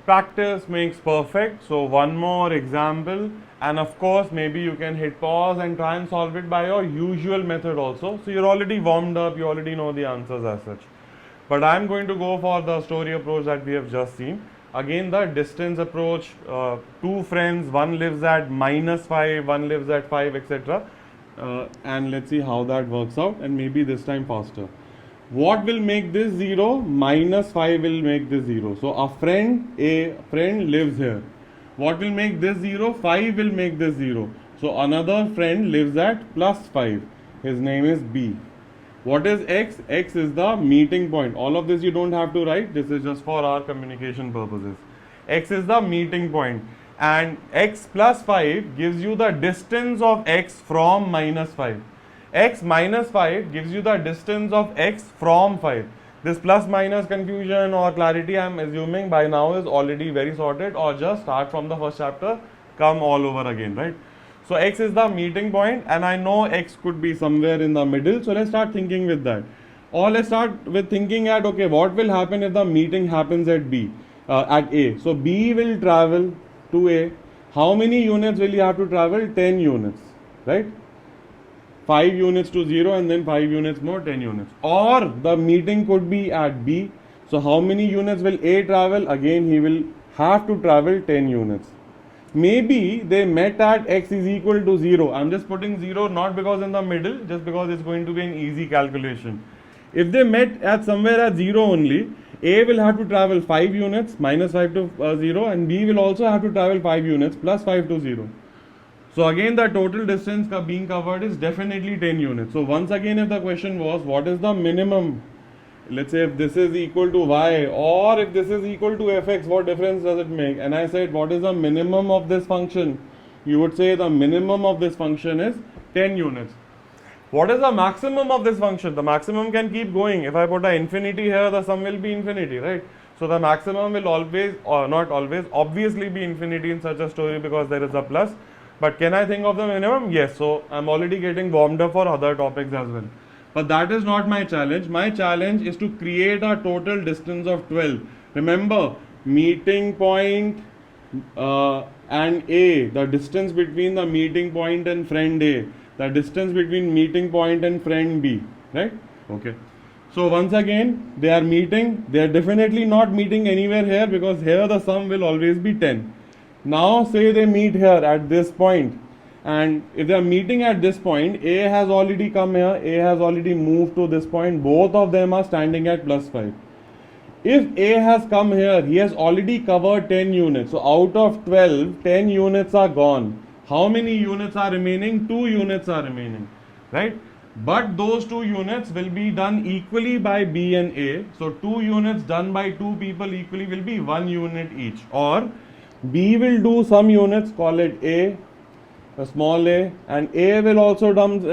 practice makes perfect. So one more example, and of course maybe you can hit pause and try and solve it by your usual method also. So you're already warmed up, you already know the answers as such. But I'm going to go for the story approach that we have just seen. Again, the distance approach, two friends, one lives at -5, one lives at 5, etc. And let's see how that works out, and maybe this time faster. What will make this 0? -5 will make this 0. So a friend lives here. What will make this 0? 5 will make this 0. So another friend lives at +5. His name is B. What is X? X is the meeting point. All of this you don't have to write. This is just for our communication purposes. X is the meeting point. And X plus 5 gives you the distance of X from -5. X minus 5 gives you the distance of X from 5. This plus minus confusion or clarity I am assuming by now is already very sorted, or just start from the first chapter, come all over again, right? So X is the meeting point, and I know X could be somewhere in the middle. So let's start thinking with that. Or let's start with thinking at, okay, what will happen if the meeting happens at B, at A? So B will travel to A. How many units will you have to travel? 10 units, right? 5 units to 0, and then 5 units more, 10 units. Or the meeting could be at B. So how many units will A travel? Again, he will have to travel 10 units. Maybe they met at X is equal to 0. I'm just putting 0 not because in the middle, just because it's going to be an easy calculation. If they met at somewhere at 0 only, A will have to travel 5 units, -5 to 0, and B will also have to travel 5 units, +5 to 0. So again, the total distance being covered is definitely 10 units. So once again, if the question was, what is the minimum? Let's say if this is equal to y, or if this is equal to fx, what difference does it make? And I said, what is the minimum of this function? You would say the minimum of this function is 10 units. What is the maximum of this function? The maximum can keep going. If I put an infinity here, the sum will be infinity, right? So the maximum will always, or not always, obviously be infinity in such a story because there is a plus. But can I think of the minimum? Yes. So I'm already getting warmed up for other topics as well. But that is not my challenge. My challenge is to create a total distance of 12. Remember, meeting point and A, the distance between the meeting point and friend A, the distance between meeting point and friend B, right? Okay. So once again, they are meeting. They are definitely not meeting anywhere here, because here the sum will always be 10. Now say they meet here at this point. And if they are meeting at this point, A has already come here, A has already moved to this point, both of them are standing at +5. If A has come here, he has already covered 10 units. So out of 12, 10 units are gone. How many units are remaining? 2 units are remaining, right? But those 2 units will be done equally by B and A. So 2 units done by 2 people equally will be 1 unit each. Or B will do some units, call it A, a small a, and A will also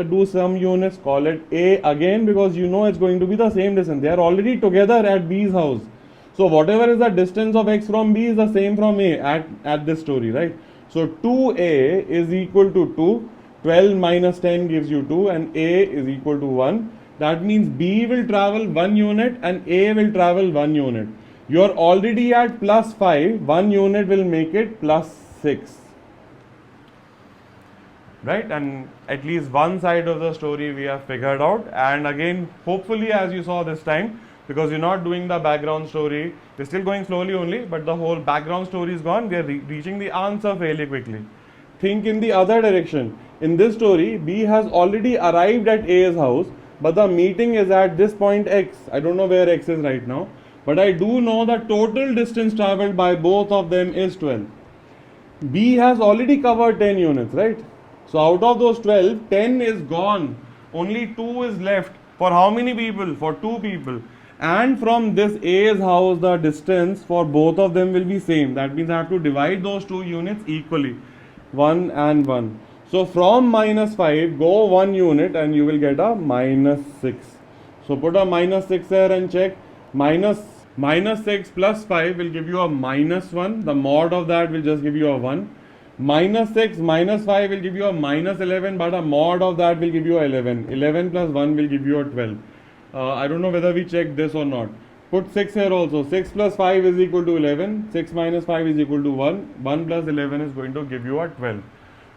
do some units, call it A again, because you know it's going to be the same distance. They are already together at B's house. So whatever is the distance of X from B is the same from A at this story, right? So 2A is equal to 2, 12 minus 10 gives you 2, and A is equal to 1. That means B will travel 1 unit and A will travel 1 unit. You are already at +5, 1 unit will make it +6. Right, and at least one side of the story we have figured out. And again, hopefully, as you saw this time, because you're not doing the background story, we're still going slowly only, but the whole background story is gone. We are reaching the answer fairly quickly. Think in the other direction. In this story, B has already arrived at A's house, but the meeting is at this point X. I don't know where X is right now, but I do know the total distance traveled by both of them is 12. B has already covered 10 units, right? So out of those 12, 10 is gone. Only 2 is left. For how many people? For 2 people. And from this A's house, the distance for both of them will be same. That means I have to divide those 2 units equally. 1 and 1. So from -5, go 1 unit and you will get a -6. So put a -6 here and check. -6 plus 5 will give you a -1. The mod of that will just give you a 1. -6 minus 5 will give you a -11, but a mod of that will give you a 11. 11 plus 1 will give you a 12. I don't know whether we checked this or not. Put 6 here also. 6 plus 5 is equal to 11. 6 minus 5 is equal to 1. 1 plus 11 is going to give you a 12.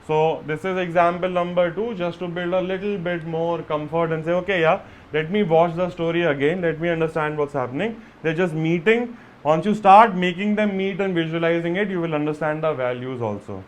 So this is example number 2, just to build a little bit more comfort and say, okay, yeah, let me watch the story again. Let me understand what's happening. They're just meeting. Once you start making them meet and visualizing it, you will understand the values also.